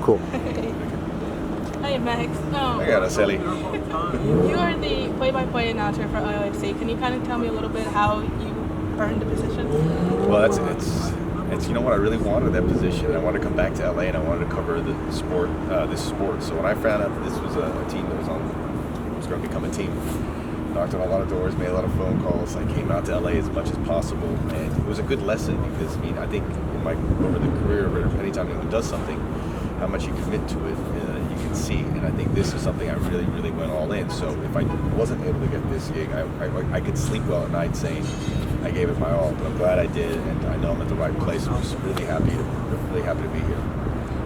Cool. Hey Max. I got us, Ellie. You are the play-by-play announcer for LAFC. Can you kind of tell me a little bit how you earned the position? Well, it's you know what, I really wanted that position. I wanted to come back to LA and I wanted to cover the sport, this sport. So when I found out that this was a team that was going to become a team, knocked on a lot of doors, made a lot of phone calls. I came out to LA as much as possible, and it was a good lesson because I think over the career, or anytime anyone does something, how much you commit to it, you can see. And I think this is something I really, really went all in. So if I wasn't able to get this gig, I could sleep well at night saying I gave it my all. But I'm glad I did, and I know I'm at the right place. I'm just really happy to be here.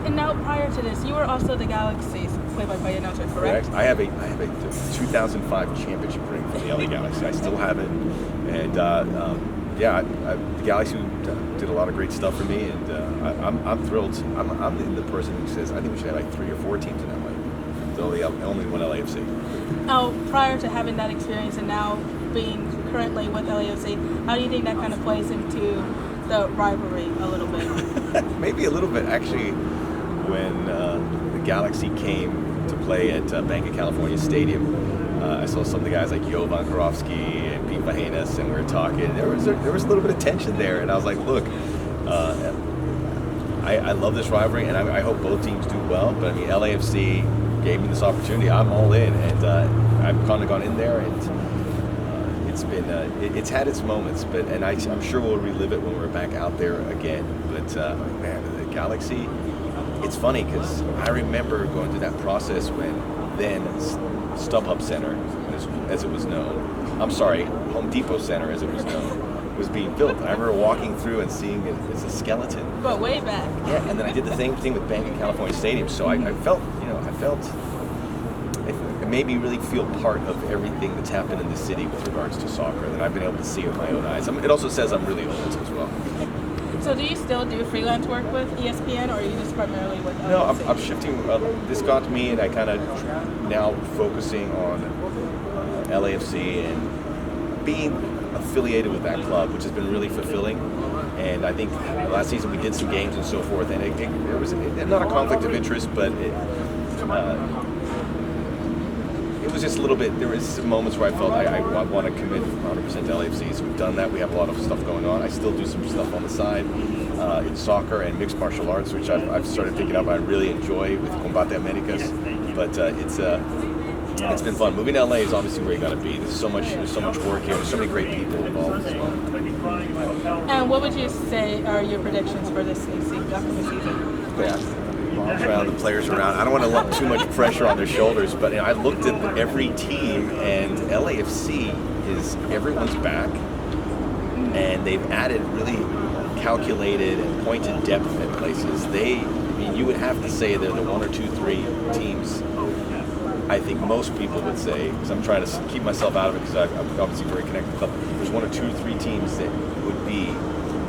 And now, prior to this, you were also the Galaxy's play-by-play announcer, correct? I have a 2005 championship ring from the LA Galaxy. I still have it, and the Galaxy did a lot of great stuff for me, and I'm thrilled. I'm the person who says I think we should have like 3 or 4 teams in LA. Only one LAFC. Now, prior to having that experience and now being currently with LAFC, how do you think that kind of plays into the rivalry a little bit? Maybe a little bit, actually. When the Galaxy came to play at Bank of California Stadium, I saw some of the guys like Jovan Karofsky and Pete Vahenas, and we were talking. There was a little bit of tension there, and I was like, look, I love this rivalry, and I hope both teams do well. But I mean, LAFC gave me this opportunity. I'm all in, and I've kind of gone in there, and it's been it's had its moments, and I'm sure we'll relive it when we're back out there again. But man, the Galaxy. It's funny because I remember going through that process when then StubHub Center, as it was known, I'm sorry, Home Depot Center, as it was known, was being built. I remember walking through and seeing it as a skeleton. But way back. Yeah, and then I did the same thing with Bank of California Stadium. So I felt, it made me really feel part of everything that's happened in the city with regards to soccer that I've been able to see with my own eyes. It also says I'm really old as well. So do you still do freelance work with ESPN, or are you just primarily with LAFC? No, I'm shifting. This got to me, and I kind of now focusing on LAFC and being affiliated with that club, which has been really fulfilling. And I think last season we did some games and so forth, and it was not a conflict of interest, but it was just a little bit. There was some moments where I felt I want to commit 100% to LAFC. So we've done that. We have a lot of stuff going on. I still do some stuff on the side in soccer and mixed martial arts, which I've started picking up. I really enjoy with Combate Americas. But it's been fun. Moving to LA is obviously where you got to be. There's so much work here. There's so many great people involved as well. And what would you say are your predictions for this new upcoming season? Yeah. Around the players around. I don't want to lump too much pressure on their shoulders, but I looked at every team, and LAFC everyone's back, and they've added really calculated and pointed depth at places. You would have to say they're the 1 or 2, 3 teams. I think most people would say, because I'm trying to keep myself out of it, because I'm obviously very connected with them. There's 1 or 2 or 3 teams that would be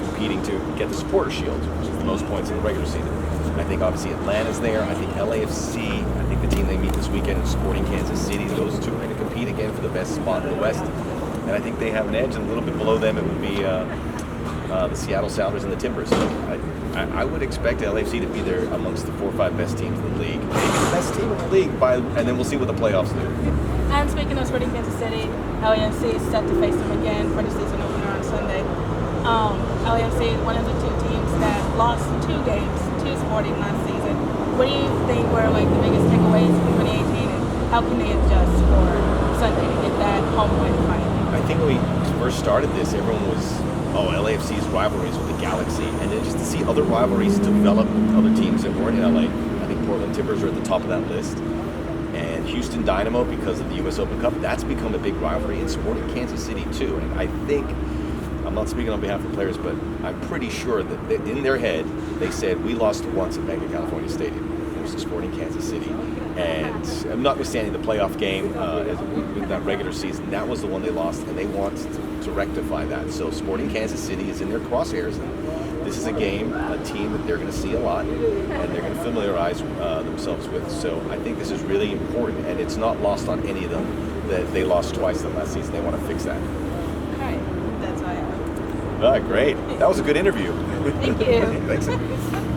competing to get the Supporter Shield, which is the most points in the regular season. I think obviously Atlanta's there. I think LAFC, I think the team they meet this weekend is Sporting Kansas City. Those 2 are going to compete again for the best spot in the West. And I think they have an edge, and a little bit below them it would be the Seattle Sounders and the Timbers. So I would expect LAFC to be there amongst the 4 or 5 best teams in the league. Maybe the best team in the league, and then we'll see what the playoffs do. And speaking of Sporting Kansas City, LAFC is set to face them again for the season opener on Sunday. LAFC is one of the 2 teams that lost 2 games to Sporting last season. What do you think were like the biggest takeaways from 2018, and how can they adjust for Sunday to get that home win finally? I think when we first started this, everyone was, LAFC's rivalries with the Galaxy, and then just to see other rivalries develop with other teams that weren't in LA. I think Portland Timbers are at the top of that list. And Houston Dynamo, because of the U.S. Open Cup, that's become a big rivalry, and Sporting Kansas City too. And I think, I'm not speaking on behalf of the players, but I'm pretty sure that in their head, they said, we lost once at Bank of California Stadium. It was to Sporting Kansas City. And notwithstanding the playoff game with that regular season, that was the one they lost, and they want to rectify that. So Sporting Kansas City is in their crosshairs. And this is a team that they're going to see a lot, and they're going to familiarize themselves with. So I think this is really important, and it's not lost on any of them that they lost twice in last season. They want to fix that. All right, that's all I have. All right, great. That was a good interview. Thank you. Thanks.